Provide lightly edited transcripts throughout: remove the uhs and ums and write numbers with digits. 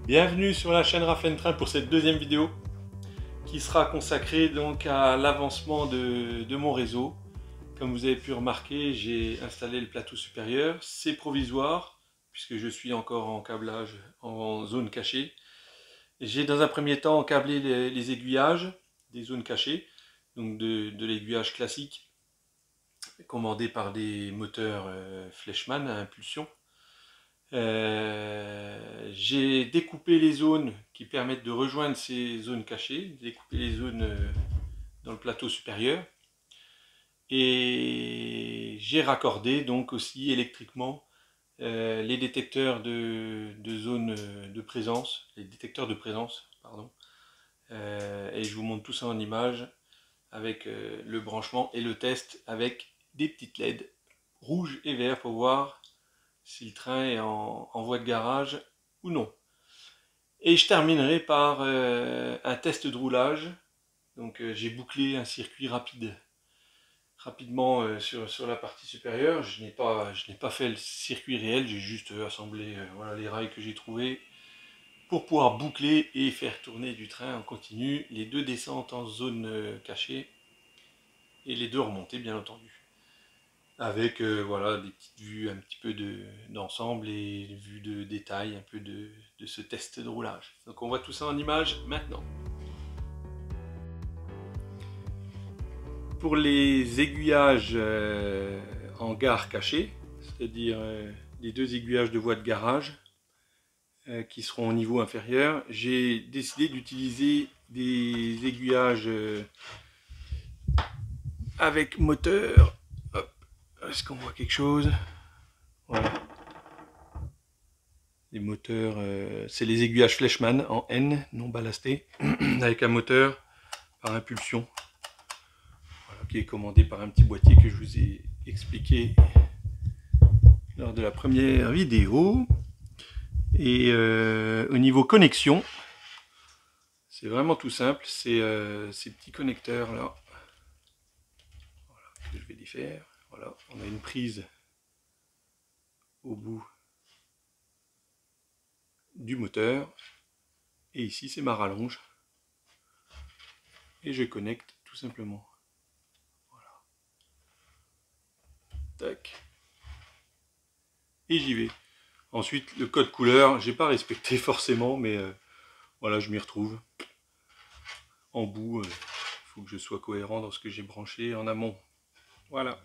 Bienvenue sur la chaîne Rafentrain pour cette deuxième vidéo qui sera consacrée donc à l'avancement de mon réseau. Comme vous avez pu remarquer, j'ai installé le plateau supérieur. C'est provisoire puisque je suis encore en câblage en zone cachée. J'ai dans un premier temps câblé les aiguillages des zones cachées, donc de l'aiguillage classique commandé par des moteurs Fleischmann à impulsion. J'ai découpé les zones qui permettent de rejoindre ces zones cachées, découpé les zones dans le plateau supérieur, et j'ai raccordé donc aussi électriquement les détecteurs de zone de présence, les détecteurs de présence, pardon, et je vous montre tout ça en image avec le branchement et le test avec des petites LED rouges et verts pour voir si le train est en voie de garage ou non. Et je terminerai par un test de roulage. Donc j'ai bouclé un circuit rapidement sur la partie supérieure. Je n'ai pas fait le circuit réel, j'ai juste assemblé voilà, les rails que j'ai trouvés pour pouvoir boucler et faire tourner du train en continu les deux descentes en zone cachée et les deux remontées bien entendu. Avec voilà, des petites vues un petit peu d'ensemble et vues de détail un peu de ce test de roulage. Donc on voit tout ça en image maintenant. Pour les aiguillages en gare cachée, c'est-à-dire les deux aiguillages de voie de garage qui seront au niveau inférieur, j'ai décidé d'utiliser des aiguillages avec moteur. Est-ce qu'on voit quelque chose? Voilà. Les moteurs, c'est les aiguillages Fleischmann en N, non ballastés, avec un moteur par impulsion, voilà, qui est commandé par un petit boîtier que je vous ai expliqué lors de la première vidéo. Et au niveau connexion, c'est vraiment tout simple, c'est ces petits connecteurs là, voilà, que je vais défaire. Voilà, on a une prise au bout du moteur et ici c'est ma rallonge et je connecte tout simplement. Voilà. Tac. Et j'y vais. Ensuite le code couleur, j'ai pas respecté forcément, mais voilà, je m'y retrouve. En bout, il faut que je sois cohérent dans ce que j'ai branché en amont. Voilà.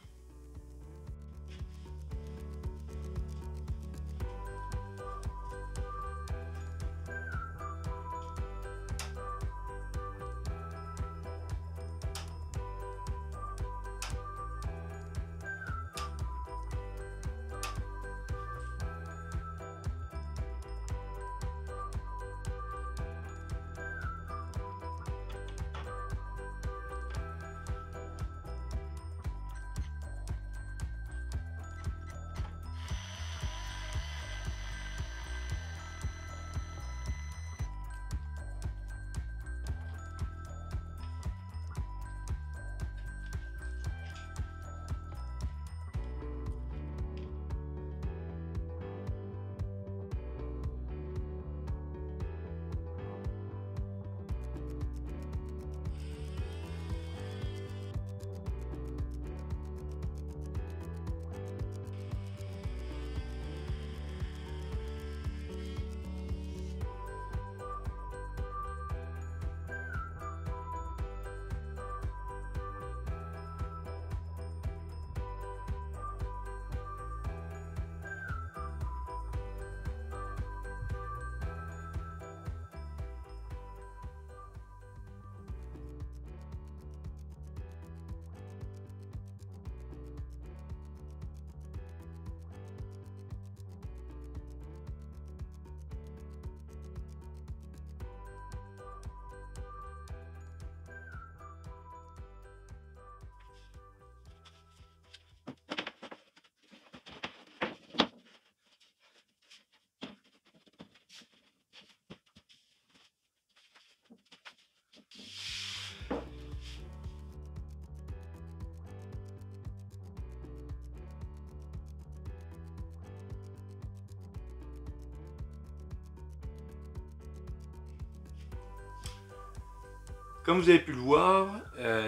comme vous avez pu le voir,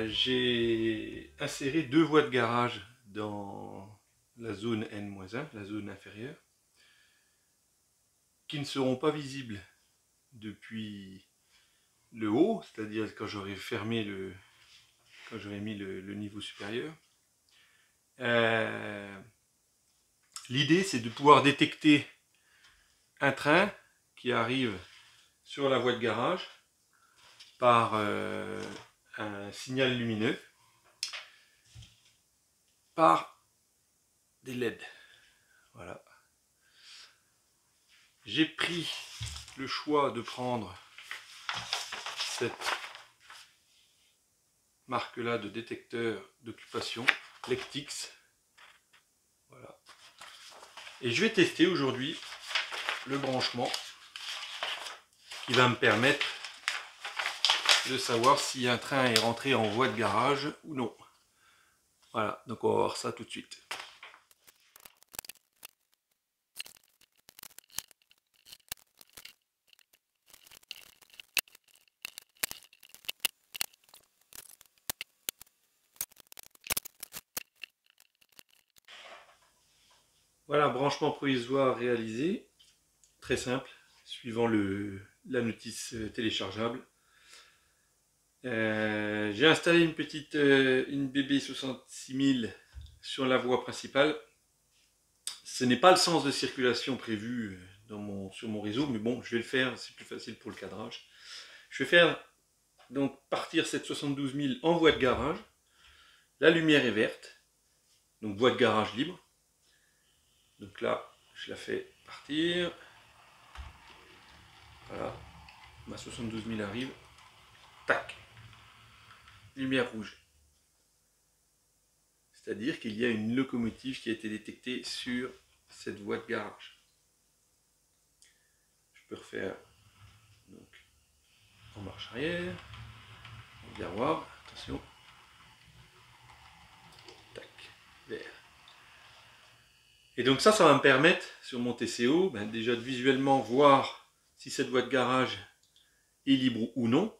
j'ai inséré deux voies de garage dans la zone N-1, la zone inférieure, qui ne seront pas visibles depuis le haut, c'est-à-dire quand j'aurai fermé quand j'aurai mis le niveau supérieur. L'idée, c'est de pouvoir détecter un train qui arrive sur la voie de garage par un signal lumineux, par des LED. Voilà. J'ai pris le choix de prendre cette marque-là de détecteur d'occupation, Lectix. Voilà. Et je vais tester aujourd'hui le branchement qui va me permettre de savoir si un train est rentré en voie de garage ou non. Voilà, donc on va voir ça tout de suite. Voilà, branchement provisoire réalisé, très simple, suivant la notice téléchargeable. J'ai installé une petite une BB66000 sur la voie principale. Ce n'est pas le sens de circulation prévu sur mon réseau, mais bon, je vais le faire, c'est plus facile pour le cadrage. Je vais faire donc partir cette 72000 en voie de garage. La lumière est verte, donc voie de garage libre. Donc là, je la fais partir. Voilà, ma 72000 arrive. Tac, lumière rouge. C'est-à-dire qu'il y a une locomotive qui a été détectée sur cette voie de garage. Je peux refaire donc en marche arrière, en miroir, attention. Tac, vert. Et donc ça va me permettre sur mon TCO déjà de visuellement voir si cette voie de garage est libre ou non,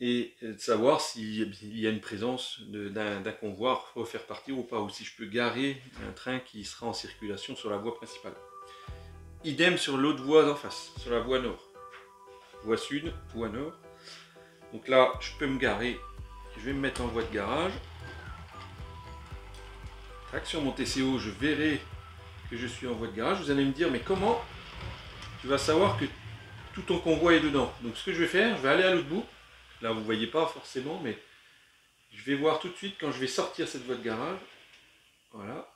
et de savoir s'il y a une présence d'un convoi à faire partir ou pas, ou si je peux garer un train qui sera en circulation sur la voie principale. Idem sur l'autre voie d'en face, sur la voie nord. Voie sud, voie nord. Donc là, je peux me garer, je vais me mettre en voie de garage. Tac, sur mon TCO, je verrai que je suis en voie de garage. Vous allez me dire, mais comment tu vas savoir que tout ton convoi est dedans? Donc ce que je vais faire, je vais aller à l'autre bout. Là, vous ne voyez pas forcément, mais je vais voir tout de suite quand je vais sortir cette voie de garage. Voilà.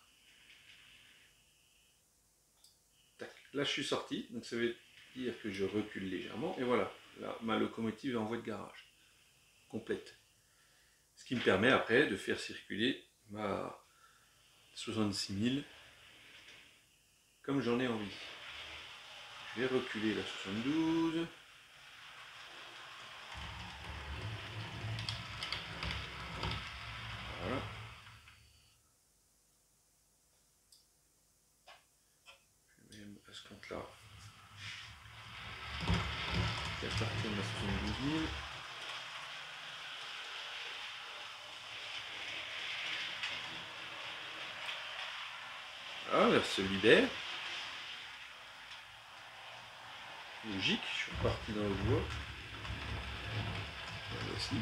Tac. Là, je suis sorti. Donc, ça veut dire que je recule légèrement. Et voilà. Là, ma locomotive est en voie de garage. Complète. Ce qui me permet après de faire circuler ma 66000 comme j'en ai envie. Je vais reculer la 72. Voilà. Je vais même à ce compte-là faire partir ma 72000. Voilà, elle se libère. Logique, je suis reparti dans le bois. Voilà aussi.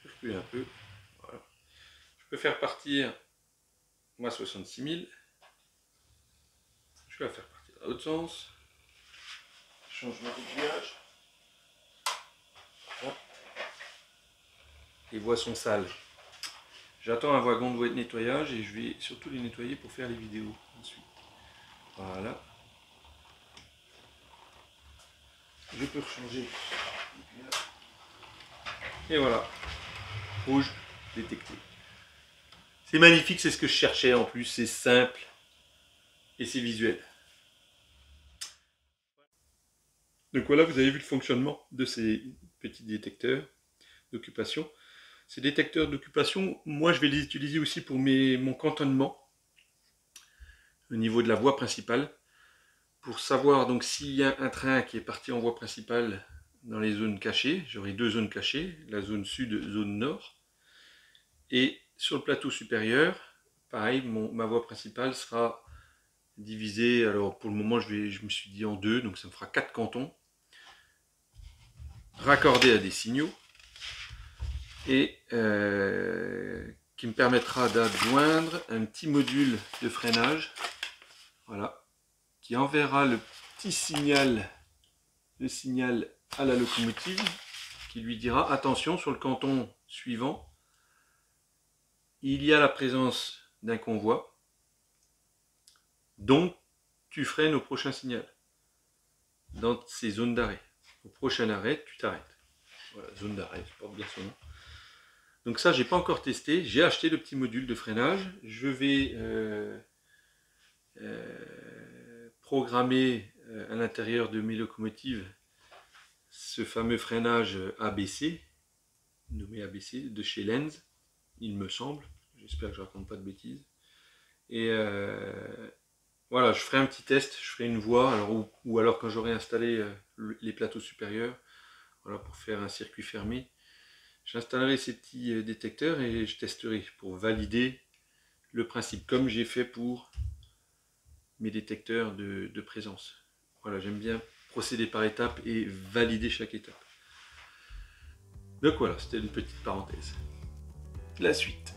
Je vais reculer un peu. Voilà. Je peux faire partir ma 66000. Je vais la faire partir dans l'autre sens. Changement d'aiguillage. Voilà. Les voies sont sales. J'attends un wagon de nettoyage et je vais surtout les nettoyer pour faire les vidéos ensuite. Voilà. Je peux changer. Et voilà. Rouge détecté. C'est magnifique, c'est ce que je cherchais en plus. C'est simple et c'est visuel. Donc voilà, vous avez vu le fonctionnement de ces petits détecteurs d'occupation. Ces détecteurs d'occupation, moi je vais les utiliser aussi pour mon cantonnement au niveau de la voie principale. pour savoir donc s'il y a un train qui est parti en voie principale dans les zones cachées, j'aurai deux zones cachées, la zone sud, zone nord. Et sur le plateau supérieur, pareil, ma voie principale sera divisée, alors pour le moment je me suis dit en deux, donc ça me fera 4 cantons, raccordés à des signaux, et qui me permettra d'adjoindre un petit module de freinage, voilà, qui enverra le petit signal, le signal à la locomotive, qui lui dira attention sur le canton suivant, il y a la présence d'un convoi, donc tu freines au prochain signal, dans ces zones d'arrêt. Au prochain arrêt, tu t'arrêtes. Voilà, zone d'arrêt, je porte bien son nom. Donc ça, j'ai pas encore testé. J'ai acheté le petit module de freinage. Je vais programmer à l'intérieur de mes locomotives ce fameux freinage ABC, nommé ABC, de chez Lenz, il me semble. J'espère que je raconte pas de bêtises. Et voilà, je ferai un petit test, je ferai une voie, alors, ou alors quand j'aurai installé les plateaux supérieurs, voilà, pour faire un circuit fermé, j'installerai ces petits détecteurs et je testerai pour valider le principe, comme j'ai fait pour mes détecteurs de présence. Voilà, j'aime bien procéder par étapes et valider chaque étape. Donc voilà, c'était une petite parenthèse. La suite.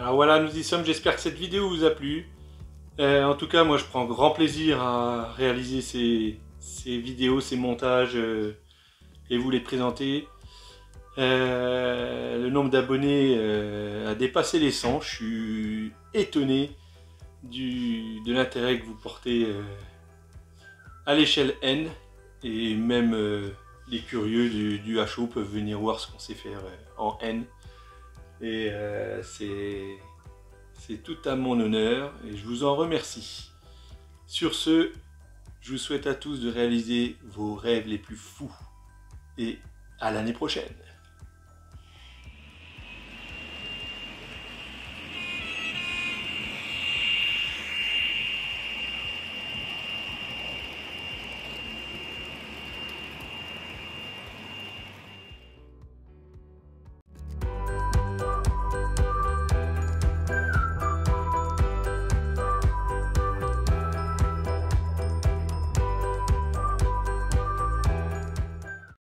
Alors voilà, nous y sommes, j'espère que cette vidéo vous a plu. En tout cas, moi je prends grand plaisir à réaliser ces vidéos, ces montages et vous les présenter. Le nombre d'abonnés a dépassé les 100, je suis étonné de l'intérêt que vous portez à l'échelle N, et même les curieux du HO peuvent venir voir ce qu'on sait faire en N, et c'est tout à mon honneur et je vous en remercie. Sur ce, je vous souhaite à tous de réaliser vos rêves les plus fous et à l'année prochaine.